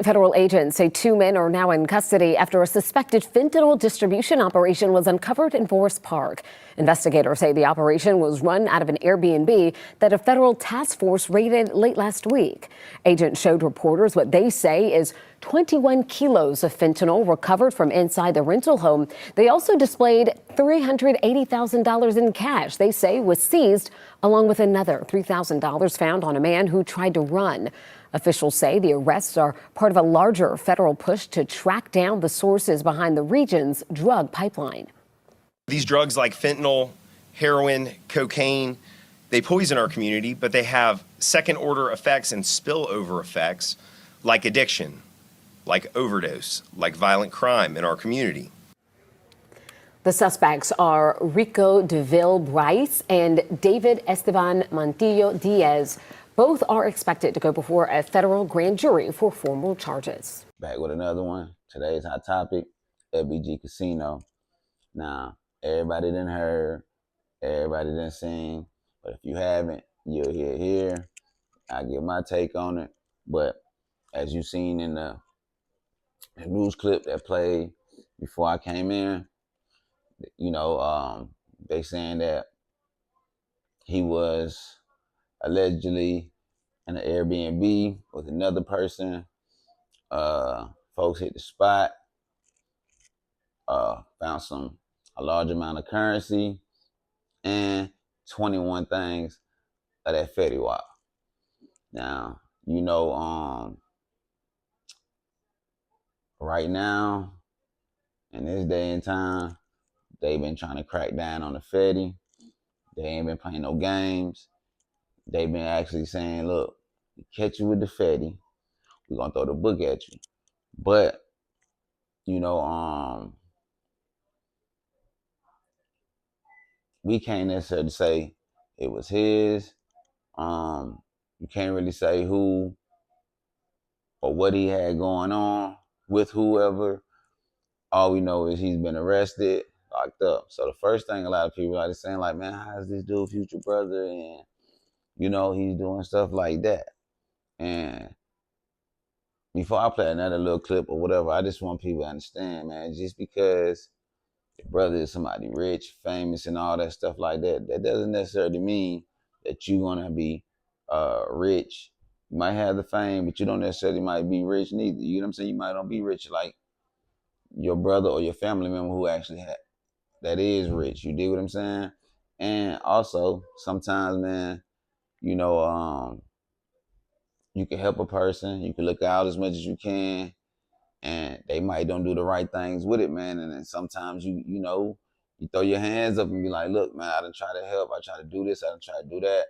Federal agents say 2 men are now in custody after a suspected fentanyl distribution operation was uncovered in Forest Park. Investigators say the operation was run out of an Airbnb that a federal task force raided late last week. Agents showed reporters what they say is 21 kilos of fentanyl recovered from inside the rental home. They also displayed $380,000 in cash they say was seized, along with another $3,000 found on a man who tried to run. Officials say the arrests are part of a larger federal push to track down the sources behind the region's drug pipeline. These drugs like fentanyl, heroin, cocaine, they poison our community, but they have second-order effects and spillover effects like addiction, like overdose, like violent crime in our community. The suspects are Rico DeVille Bryce and David Esteban Montillo Diaz. Both are expected to go before a federal grand jury for formal charges. Back with another one. Today's hot topic, FBG Casino. Now, everybody done heard, everybody done seen, but if you haven't, you'll hear here. I give my take on it. But as you seen in the news clip that played before I came in, they saying that he was allegedly in an Airbnb with another person. Folks hit the spot, found a large amount of currency and 21 things of that Fetti wop. Now, right now, in this day and time, they've been trying to crack down on the Fetti. They ain't been playing no games. They've been actually saying, look, we catch you with the Fetti, we're gonna throw the book at you. But, we can't necessarily say it was his. You can't really say who or what he had going on with whoever. All we know is he's been arrested, locked up. So the first thing a lot of people are saying, like, man, how's this dude future brother? And, he's doing stuff like that. And before I play another little clip or whatever, I just want people to understand, man, just because your brother is somebody rich, famous, and all that stuff like that, that doesn't necessarily mean that you're going to be rich. You might have the fame, but you don't necessarily might be rich neither. You know what I'm saying? You might not be rich like your brother or your family member who actually that is rich. You dig what I'm saying? And also, sometimes, man, you can help a person, you can look out as much as you can, and they might don't do the right things with it, man. And then sometimes you throw your hands up and be like, look, man, I done try to help, I try to do this, I done try to do that.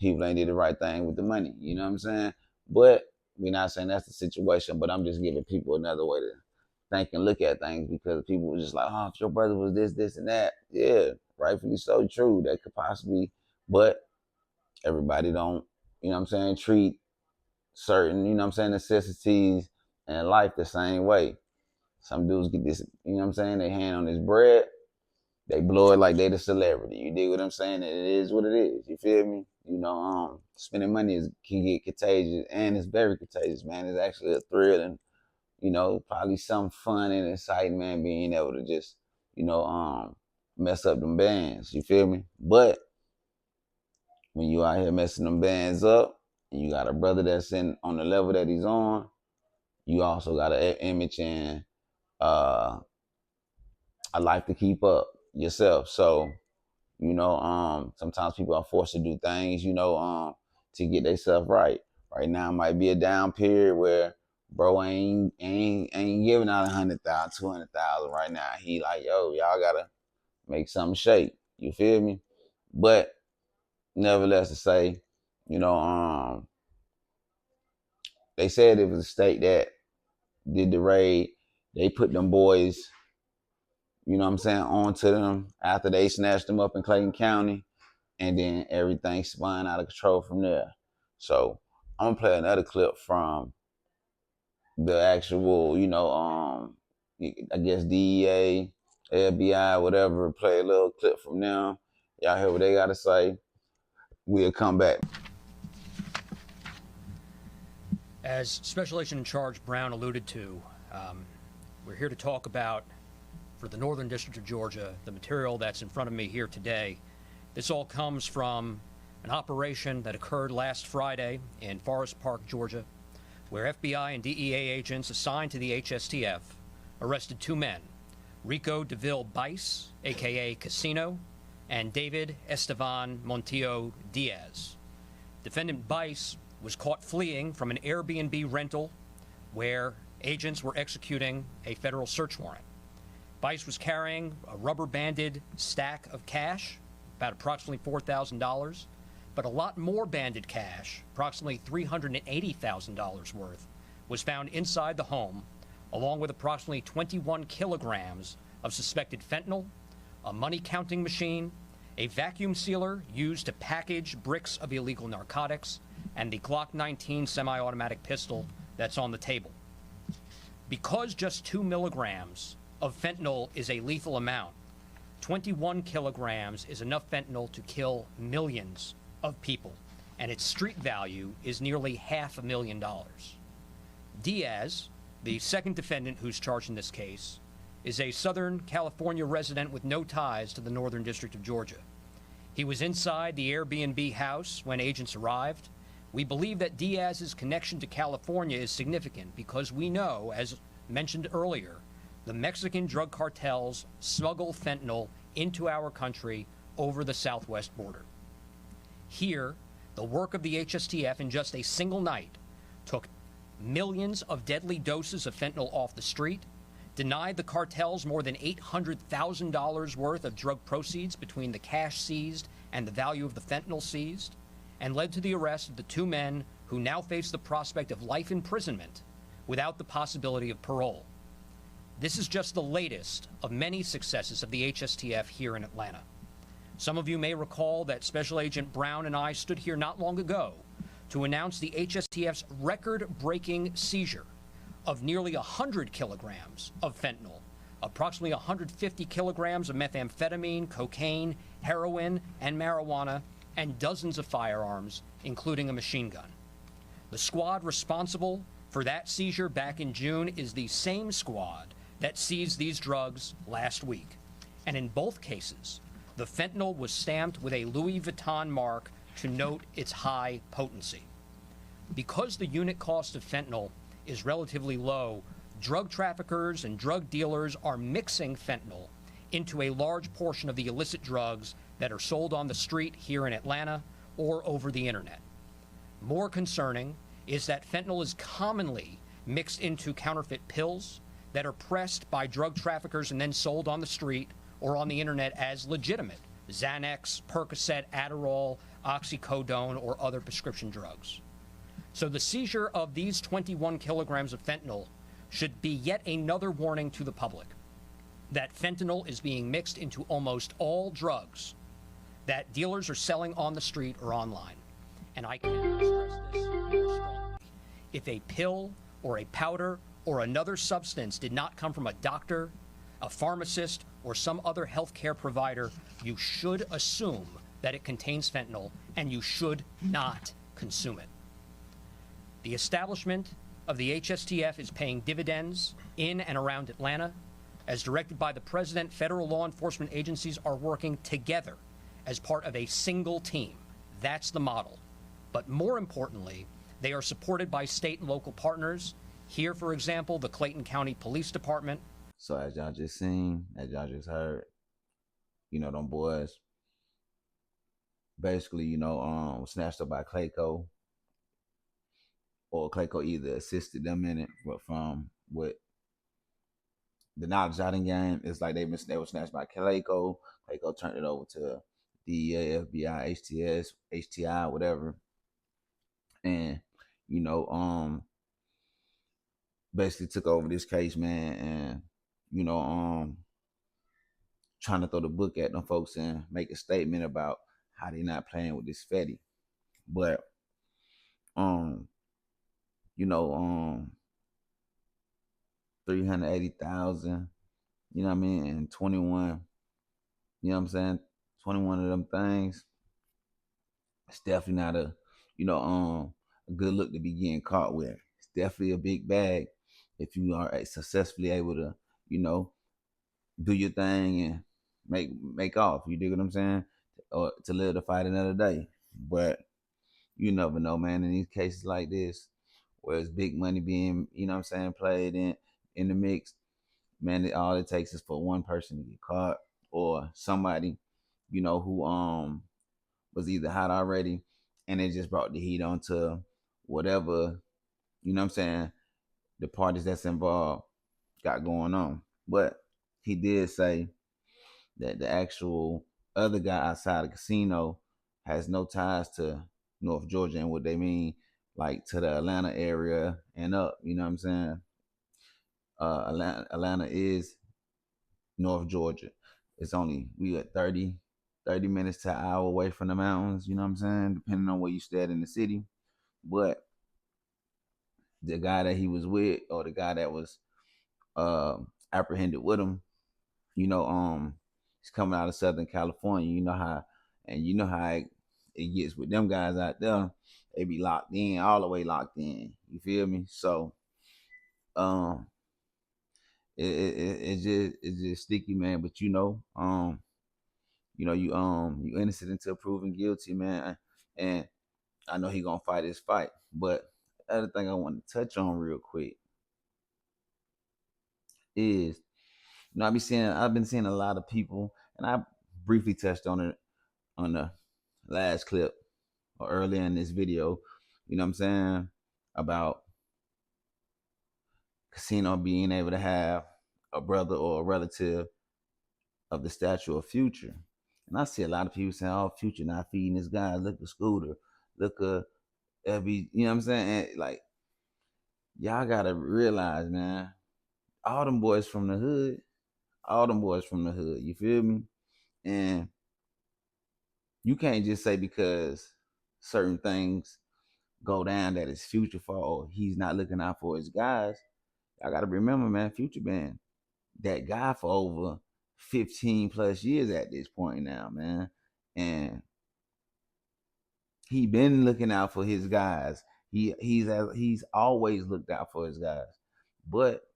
People ain't did the right thing with the money, you know what I'm saying? But we're not saying that's the situation, but I'm just giving people another way to think and look at things, because people were just like, oh, if your brother was this, and that. Yeah, rightfully so, true. That could possibly, but everybody don't, treat certain, necessities in life the same way. Some dudes get this, they hand on this bread, they blow it like they the celebrity. You dig what I'm saying? It is what it is. You feel me? Spending money can get contagious, and it's very contagious, man. It's actually a thrill and, probably some fun and exciting, man, being able to just, mess up them bands. You feel me? But when you out here messing them bands up, and you got a brother that's on the level that he's on, you also got an image and a life to keep up yourself. So, sometimes people are forced to do things, to get themselves right. Right now might be a down period where bro ain't giving out 100,000, 200,000 right now. He like, yo, y'all gotta make something shake. You feel me? But nevertheless, to say, they said it was a state that did the raid. They put them boys, onto them after they snatched them up in Clayton County, and then everything spun out of control from there. So I'm gonna play another clip from the actual, I guess DEA, FBI, whatever. Play a little clip from them. Y'all hear what they gotta say. We'll come back. As Special Agent in Charge Brown alluded to, we're here to talk about, for the Northern District of Georgia, the material that's in front of me here today. This all comes from an operation that occurred last Friday in Forest Park, Georgia, where FBI and DEA agents assigned to the HSTF arrested two men, Rico DeVille Bice, aka Casino, and David Estevan Montillo Diaz. Defendant Bice was caught fleeing from an Airbnb rental where agents were executing a federal search warrant. Bice was carrying a rubber-banded stack of cash, about approximately $4,000, but a lot more banded cash, approximately $380,000 worth, was found inside the home, along with approximately 21 kilograms of suspected fentanyl, a money counting machine, a vacuum sealer used to package bricks of illegal narcotics, and the Glock 19 semi-automatic pistol that's on the table. Because just 2 milligrams of fentanyl is a lethal amount, 21 kilograms is enough fentanyl to kill millions of people, and its street value is nearly $500,000. Diaz, the second defendant who's charged in this case, is a Southern California resident with no ties to the Northern District of Georgia. He was inside the Airbnb house when agents arrived. We believe that Diaz's connection to California is significant because we know, as mentioned earlier, the Mexican drug cartels smuggle fentanyl into our country over the southwest border. Here, the work of the HSTF in just a single night took millions of deadly doses of fentanyl off the street, denied the cartels more than $800,000 worth of drug proceeds between the cash seized and the value of the fentanyl seized, and led to the arrest of the two men who now face the prospect of life imprisonment without the possibility of parole. This is just the latest of many successes of the HSTF here in Atlanta. Some of you may recall that Special Agent Brown and I stood here not long ago to announce the HSTF's record-breaking seizure of nearly 100 kilograms of fentanyl, approximately 150 kilograms of methamphetamine, cocaine, heroin, and marijuana, and dozens of firearms, including a machine gun. The squad responsible for that seizure back in June is the same squad that seized these drugs last week. And in both cases, the fentanyl was stamped with a Louis Vuitton mark to note its high potency. Because the unit cost of fentanyl is relatively low, drug traffickers and drug dealers are mixing fentanyl into a large portion of the illicit drugs that are sold on the street here in Atlanta or over the internet. More concerning is that fentanyl is commonly mixed into counterfeit pills that are pressed by drug traffickers and then sold on the street or on the internet as legitimate Xanax, Percocet, Adderall, oxycodone, or other prescription drugs. So the seizure of these 21 kilograms of fentanyl should be yet another warning to the public that fentanyl is being mixed into almost all drugs that dealers are selling on the street or online. And I cannot stress this more strongly. If a pill or a powder or another substance did not come from a doctor, a pharmacist, or some other healthcare provider, you should assume that it contains fentanyl and you should not consume it. The establishment of the HSTF is paying dividends in and around Atlanta. As directed by the president, federal law enforcement agencies are working together as part of a single team. That's the model. But more importantly, they are supported by state and local partners. Here, for example, the Clayton County Police Department. So as y'all just seen, as y'all just heard, them boys basically, snatched up by Clayco, or Clayco either assisted them in it, but from what the knowledge I done gained, it's like they were snatched by Clayco. Clayco turned it over to DEA, FBI, HTS, HTI, whatever. And, basically took over this case, man, and, trying to throw the book at them folks and make a statement about how they not playing with this Fetti. But, 380,000, and 21, 21 of them things. It's definitely not a good look to be getting caught with. definitely a big bag if you are successfully able to, you know, do your thing and make off. You dig what I'm saying? Or to live to fight another day. But you never know, man. In these cases like this, where it's big money being, you know what I'm saying, played in the mix, man, all it takes is for one person to get caught or somebody, you know, who was either hot already and it just brought the heat onto whatever, you know what I'm saying, the parties that's involved got going on. But he did say that the actual other guy outside the casino has no ties to North Georgia, and what they mean, like to the Atlanta area and up. You know what I'm saying? Atlanta is North Georgia. It's only we at 30 minutes to an hour away from the mountains. You know what I'm saying? Depending on where you stay in the city, but the guy that he was with, or the guy that was apprehended with him, you know, he's coming out of Southern California. You know how it gets with them guys out there. They be locked in, all the way locked in. You feel me? So, um, it's just sticky, man. But you innocent until proven guilty, man. And I know he gonna fight his fight. But the other thing I want to touch on real quick is, I've been seeing a lot of people, and I briefly touched on it on the last clip or earlier in this video, you know what I'm saying, about Casino being able to have a brother or a relative of the stature of Future. And I see a lot of people saying, oh, Future not feeding this guy. Look at Scooter. Look at FB. You know what I'm saying? And like, y'all got to realize, man, all them boys from the hood, you feel me? And you can't just say because certain things go down that it's Future fault or he's not looking out for his guys. I gotta remember, man, Future been that guy for over 15 plus years at this point now, man. And he been looking out for his guys. He's always looked out for his guys. But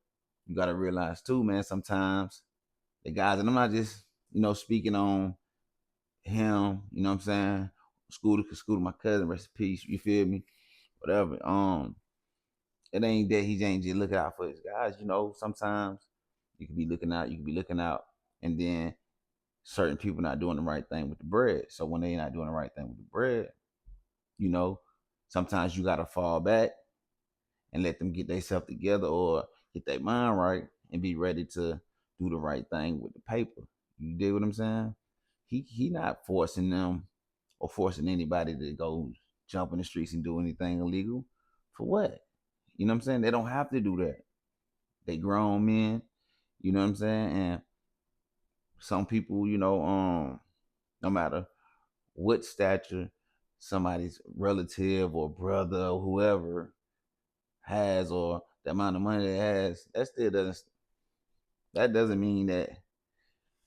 you gotta realize too, man, sometimes the guys, and I'm not just, speaking on him, you know what I'm saying? Scooter, my cousin, rest in peace, you feel me? Whatever. It ain't that he ain't just looking out for his guys. Sometimes you can be looking out, and then certain people not doing the right thing with the bread. So when they not doing the right thing with the bread, sometimes you gotta fall back and let them get themselves together or get their mind right and be ready to do the right thing with the paper. You dig what I'm saying? He not forcing them or forcing anybody to go jump in the streets and do anything illegal. For what? You know what I'm saying? They don't have to do that. They grown men, you know what I'm saying? And some people, no matter what stature somebody's relative or brother or whoever has, or the amount of money they has, that doesn't mean that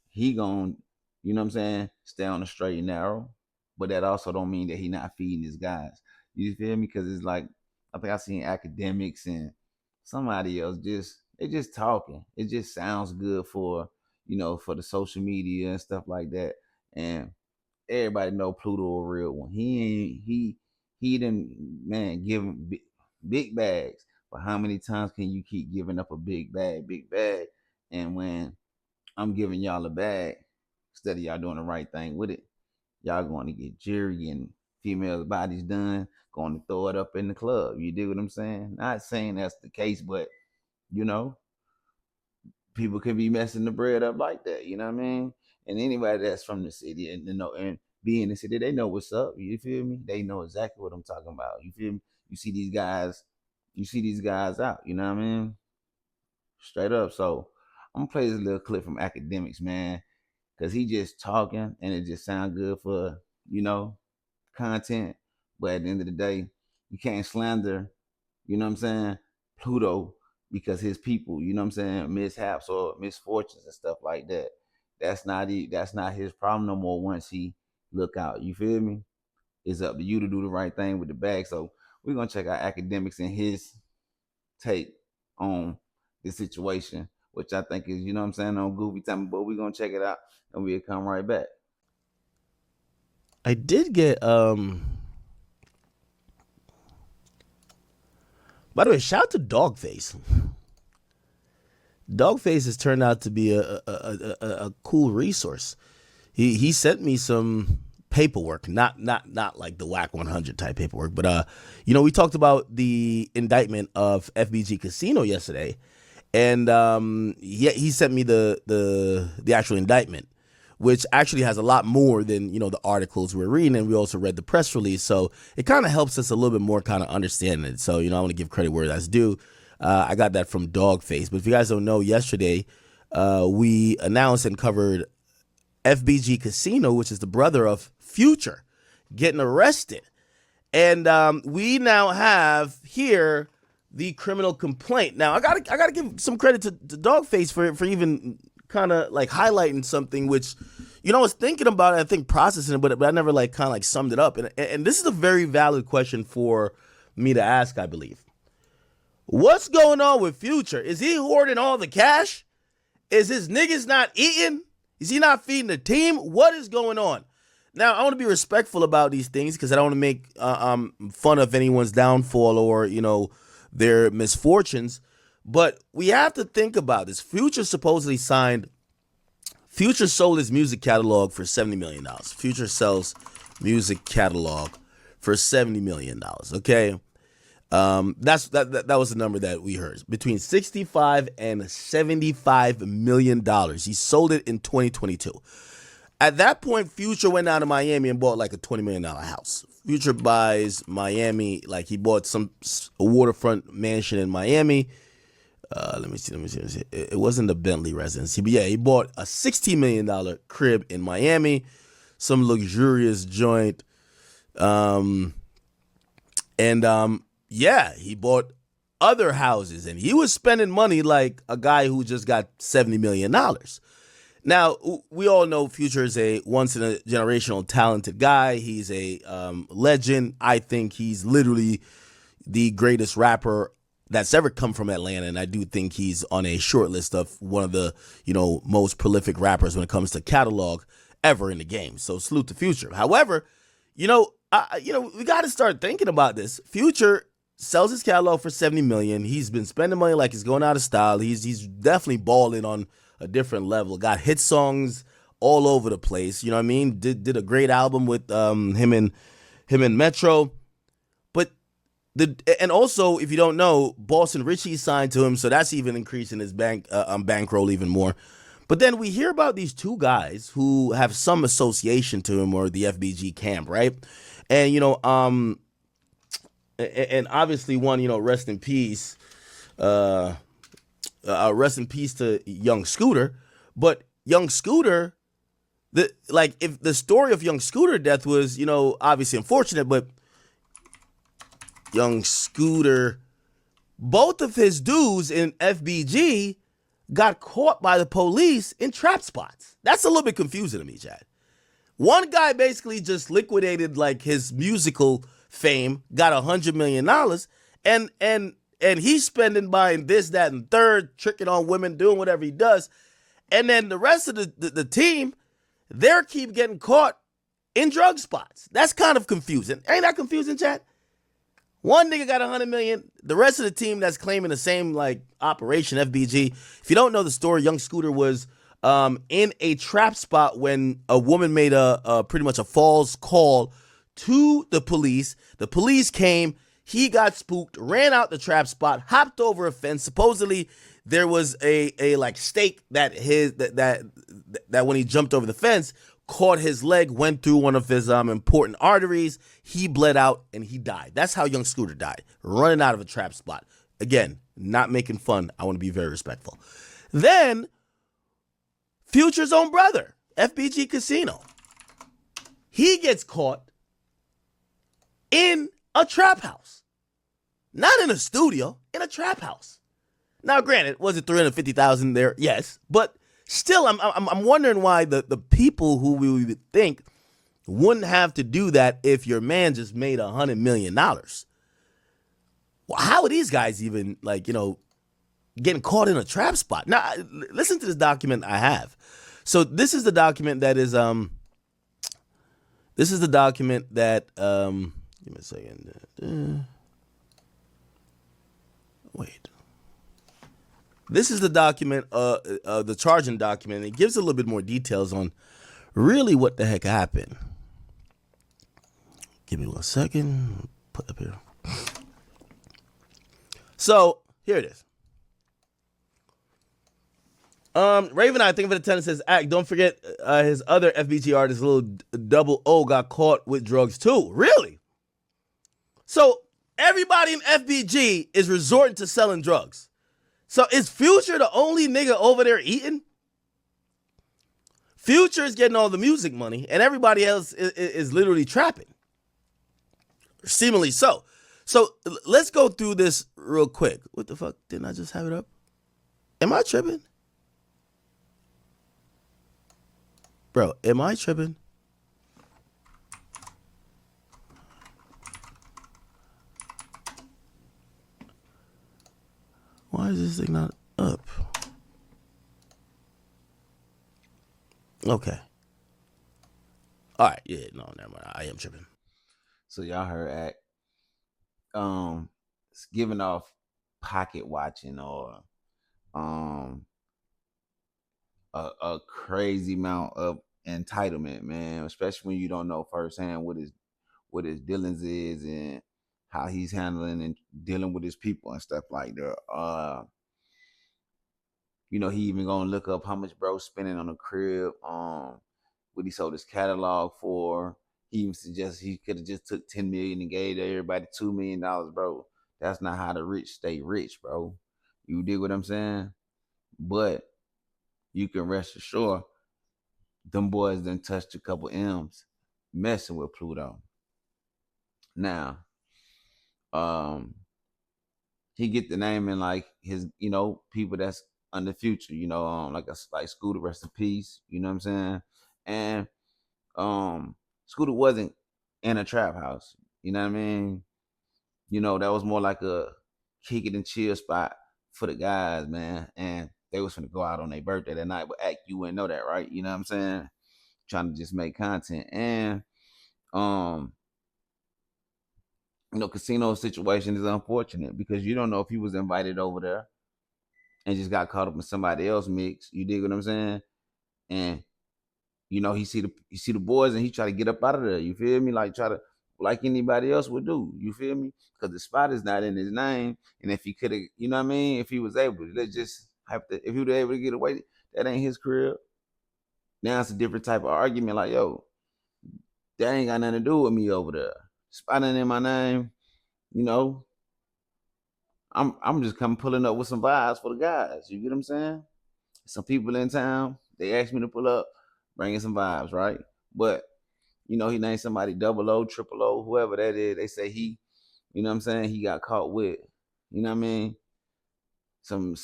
he gon', you know what I'm saying, stay on the straight and narrow. But that also don't mean that he not feeding his guys. You feel me? Because it's like, I think I seen Akademiks and somebody else they just talking. It just sounds good for, for the social media and stuff like that. And everybody know Pluto a real one. He didn't, man, give him big bags. But how many times can you keep giving up a big bag? And when I'm giving y'all a bag, instead of y'all doing the right thing with it, y'all going to get jury and female bodies done, going to throw it up in the club. You dig what I'm saying? Not saying that's the case, but you know, people can be messing the bread up like that. You know what I mean? And anybody that's from the city and be in the city, they know what's up. You feel me? They know exactly what I'm talking about. You feel me? You see these guys out. You know what I mean? Straight up. So I'm gonna play this little clip from Akademiks, man, because he just talking and it just sound good for content. But at the end of the day, you can't slander, you know what I'm saying, Pluto, because his people, you know what I'm saying, mishaps or misfortunes and stuff like that. That's not his problem no more once he look out. You feel me? It's up to you to do the right thing with the bag. So we're gonna check out Akademiks and his take on the situation, which I think is, you know what I'm saying, on goofy time. But we're gonna check it out and we'll come right back. I did get by the way, shout out to Dogface. Dogface has turned out to be a cool resource. He sent me some paperwork, not like the WAC 100 type paperwork, but we talked about the indictment of FBG Casino yesterday, and he sent me the actual indictment, which actually has a lot more than the articles we're reading, and we also read the press release, so it kind of helps us a little bit more kind of understand it. So I want to give credit where that's due. I got that from Dogface, but if you guys don't know, yesterday we announced and covered FBG Casino, which is the brother of Future, getting arrested. And we now have here the criminal complaint. Now, I gotta give some credit to Dogface for even kind of like highlighting something which, I was thinking about it, I think processing it, but I never like kind of like summed it up. And this is a very valid question for me to ask, I believe. What's going on with Future? Is he hoarding all the cash? Is his niggas not eating? Is he not feeding the team? What is going on? Now, I want to be respectful about these things because I don't want to make fun of anyone's downfall or, their misfortunes. But we have to think about this. Future sold his music catalog for $70 million. Future sells music catalog for $70 million. Okay. That was the number that we heard. Between $65 and $75 million. He sold it in 2022. At that point, Future went down to Miami and bought like a $20 million house. Future buys Miami, like he bought a waterfront mansion in Miami. Let me see. It wasn't the Bentley residency, but yeah, he bought a $16 million crib in Miami, some luxurious joint. Yeah, he bought other houses, and he was spending money like a guy who just got $70 million. Now, we all know Future is a once-in-a-generational talented guy. He's a legend. I think he's literally the greatest rapper that's ever come from Atlanta, and I do think he's on a short list of one of the, most prolific rappers when it comes to catalog ever in the game. So salute to Future. However, we got to start thinking about this. Future sells his catalog for $70 million. He's been spending money like he's going out of style. He's definitely balling on a different level. Got hit songs all over the place. You know what I mean? Did a great album with him and Metro. But and also, if you don't know, Boston Richie signed to him, so that's even increasing his bankroll even more. But then we hear about these two guys who have some association to him or the FBG camp, right? And and obviously one, rest in peace. Rest in peace to Young Scooter. But Young Scooter, if the story of Young Scooter death was, obviously unfortunate, but Young Scooter, both of his dudes in FBG got caught by the police in trap spots. That's a little bit confusing to me, Chad. One guy basically just liquidated like his musical fame, got $100 million, and he's spending buying this, that, and third, tricking on women, doing whatever he does. And then the rest of the team, they're keep getting caught in drug spots. That's kind of confusing. Ain't that confusing, Chad? One nigga got $100 million. The rest of the team that's claiming the same operation, FBG. If you don't know the story, Young Scooter was in a trap spot when a woman made a pretty much a false call to the police. The police came. He got spooked, ran out the trap spot, hopped over a fence. Supposedly there was a stake that when he jumped over the fence, caught his leg, went through one of his important arteries. He bled out and he died. That's how Young Scooter died, running out of a trap spot. Again, not making fun. I want to be very respectful. Then Future's own brother, FBG Casino, he gets caught in a trap house. Not in a studio, in a trap house. Now, granted, was it $350,000 there? Yes, but still, I'm wondering why the people who we would think wouldn't have to do that if your man just made $100 million. Well, how are these guys even like, getting caught in a trap spot? Now, listen to this document I have. So this is the document that is give me a second. Wait. This is the document, the charging document. It gives a little bit more details on really what the heck happened. Give me 1 second. Put up here. So here it is. Raven, I think of the tenant says, "Act. Don't forget his other FBG artist, little Double O, got caught with drugs too." Really? So everybody in FBG is resorting to selling drugs. So is Future the only nigga over there eating? Future is getting all the music money, and everybody else is literally trapping. Seemingly so. So let's go through this real quick. What the fuck? Didn't I just have it up? Am I tripping? Bro, am I tripping? Why is this thing not up? Okay. All right. Yeah, no, never mind. I am tripping. So y'all heard Act it's giving off pocket watching or a crazy amount of entitlement, man, especially when you don't know firsthand what his dealings is and how he's handling and dealing with his people and stuff like that. He even gonna look up how much bro spending on a crib, what he sold his catalog for. He even suggests he could have just took $10 million and gave everybody $2 million, bro. That's not how the rich stay rich, bro. You dig what I'm saying? But you can rest assured, them boys done touched a couple M's messing with Pluto. Now, he get the name in like his, people that's under Future, like Scooter, rest in peace. You know what I'm saying? And Scooter wasn't in a trap house. You know what I mean? That was more like a kick it and chill spot for the guys, man. And they was finna go out on their birthday that night, but Act, you wouldn't know that, right? You know what I'm saying? Trying to just make content. And casino situation is unfortunate because you don't know if he was invited over there and just got caught up in somebody else's mix. You dig what I'm saying? And he see the boys and he try to get up out of there. You feel me? Like anybody else would do. You feel me? Because the spot is not in his name. And if he could have, you know what I mean? If he was able, let's just have to. If he was able to get away, that ain't his crib. Now it's a different type of argument. Like, yo, that ain't got nothing to do with me over there. Spot ain't in my name. I'm just pulling up with some vibes for the guys. You get what I'm saying? Some people in town, they asked me to pull up, bringing some vibes, right? But he named somebody double O, triple O, whoever that is. They say he, you know what I'm saying, he got caught with, you know what I mean, some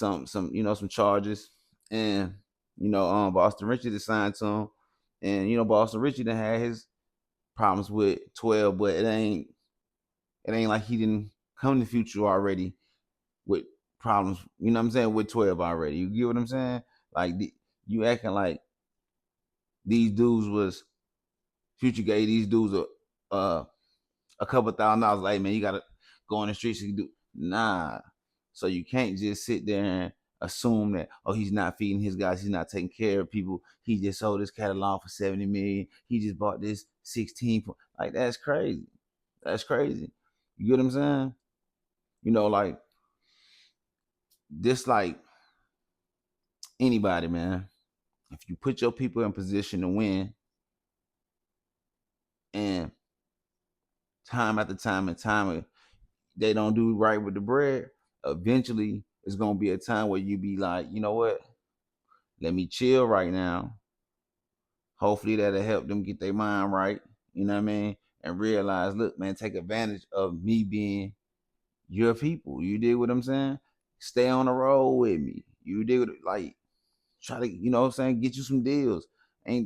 charges. And, Boston Richie assigned to him. And, Boston Richie done had his problems with 12, but it ain't like he didn't come to Future already with problems, you know what I'm saying, with 12 already. You get what I'm saying? Like, you acting like these dudes was, Future gave these dudes a couple $1,000. Like, man, you gotta go on the streets and do. Nah. So you can't just sit there and assume that, oh, he's not feeding his guys, he's not taking care of people. He just sold his catalog for $70 million. He just bought this 16. Like, that's crazy. That's crazy. You get what I'm saying? Like this, like anybody, man. If you put your people in position to win, and time after time and time they don't do right with the bread, eventually it's gonna be a time where you be like, you know what? Let me chill right now. Hopefully that'll help them get their mind right. You know what I mean? And realize, look, man, take advantage of me being your people. You dig what I'm saying? Stay on the road with me. You dig what, like, try to, you know what I'm saying, get you some deals.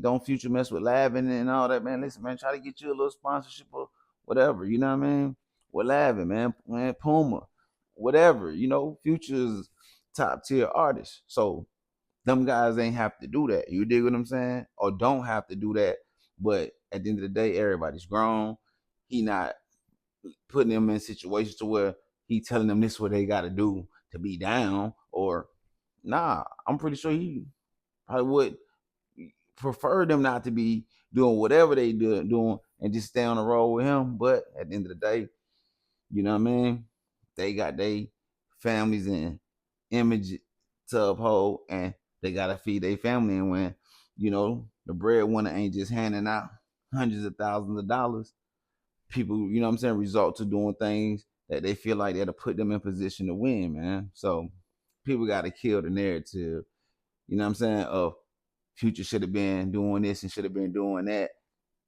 Don't Future mess with Lavin and all that, man. Listen, man, try to get you a little sponsorship or whatever, you know what I mean? With Lavin, man, Puma. whatever, you know, Future's top tier artist. So them guys ain't have to do that. You dig what I'm saying? Or don't have to do that. But at the end of the day, everybody's grown. He not putting them in situations to where he telling them this is what they got to do to be down. Or nah, I'm pretty sure he probably would prefer them not to be doing whatever they doing and just stay on the road with him. But at the end of the day, you know what I mean? They got their families and image to uphold, and they gotta feed their family. And when, you know, the breadwinner ain't just handing out hundreds of thousands of dollars, people, you know what I'm saying, resort to doing things that they feel like that'll put them in position to win, man. So people gotta kill the narrative, you know what I'm saying, of Future should have been doing this and should have been doing that,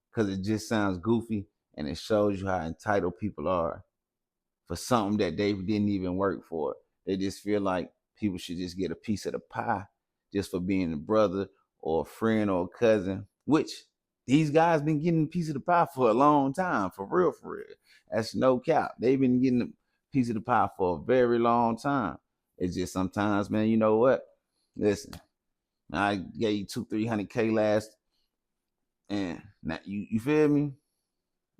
because it just sounds goofy and it shows you how entitled people are for something that they didn't even work for. They just feel like people should just get a piece of the pie just for being a brother or a friend or a cousin, which these guys been getting a piece of the pie for a long time, for real, for real. That's no cap. They've been getting a piece of the pie for a very long time. It's just sometimes, man, you know what? Listen, I gave you 200-300K last, and now you feel me?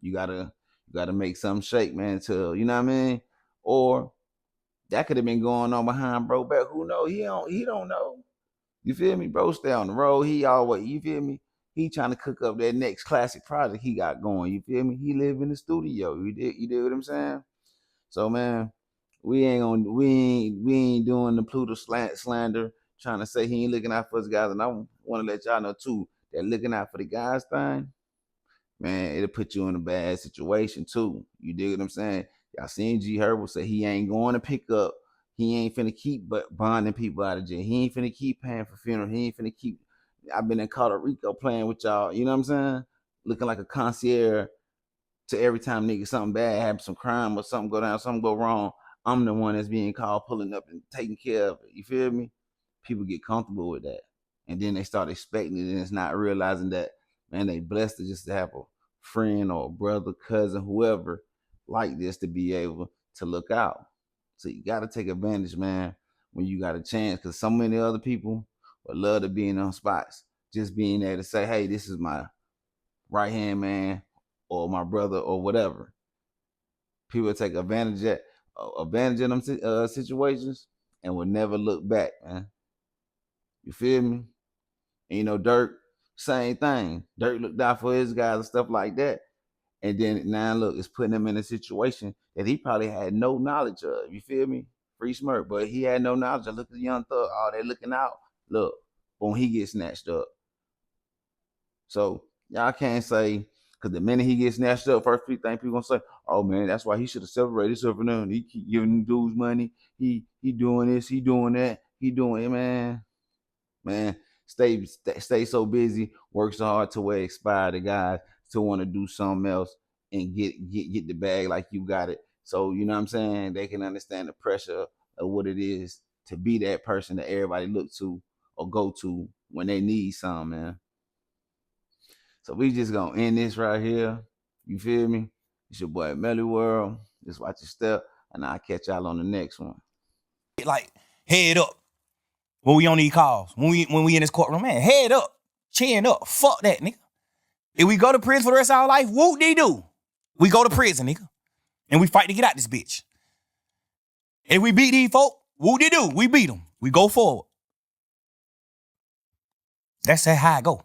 You gotta make something shake, man, till, you know what I mean? Or that could have been going on behind bro back. Who knows? He don't know. You feel me? Bro stay on the road. He always, you feel me? He trying to cook up that next classic project he got going. You feel me? He live in the studio. You did what I'm saying? So man, we ain't doing the Pluto slander, trying to say he ain't looking out for his guys. And I want to let y'all know too that looking out for the guys thing, man, it'll put you in a bad situation too. You dig what I'm saying? Y'all seen G Herbo say he ain't going to pick up. He ain't finna keep bonding people out of jail. He ain't finna keep paying for funeral. He ain't finna keep. I've been in Puerto Rico playing with y'all. You know what I'm saying? Looking like a concierge to every time nigga something bad happens, some crime or something go down, something go wrong. I'm the one that's being called, pulling up and taking care of it. You feel me? People get comfortable with that, and then they start expecting it, and it's not realizing that, man, they blessed to just have a friend or a brother, cousin, whoever like this to be able to look out. So you got to take advantage, man, when you got a chance, because so many other people would love to be in those spots. Just being there to say, hey, this is my right hand man or my brother or whatever. People take advantage of them situations and will never look back, man. You feel me? And you know, Dirk, same thing. Dirk looked out for his guys and stuff like that. And then now look, it's putting him in a situation that he probably had no knowledge of. You feel me? Free smirk, but he had no knowledge of. Look at the Young Thug. Oh, they looking out. Look, boom, he gets snatched up. So y'all can't say, because the minute he gets snatched up, first thing people gonna say, oh man, that's why he should have separated himself from them. He keep giving dudes money. He doing this, he doing that, he doing it, man. Man, stay so busy, work so hard to where inspire the guys to want to do something else and get the bag like you got it. So you know what I'm saying? They can understand the pressure of what it is to be that person that everybody look to or go to when they need something, man. So we just gonna end this right here. You feel me? It's your boy Melly World. Just watch your step, and I'll catch y'all on the next one. Like, head up when we on these calls, when we in this courtroom, man, head up, chin up. Fuck that, nigga. If we go to prison for the rest of our life, whoop de do. We go to prison, nigga, and we fight to get out this bitch. If we beat these folk, whoop de do. We beat them. We go forward. That's how I go.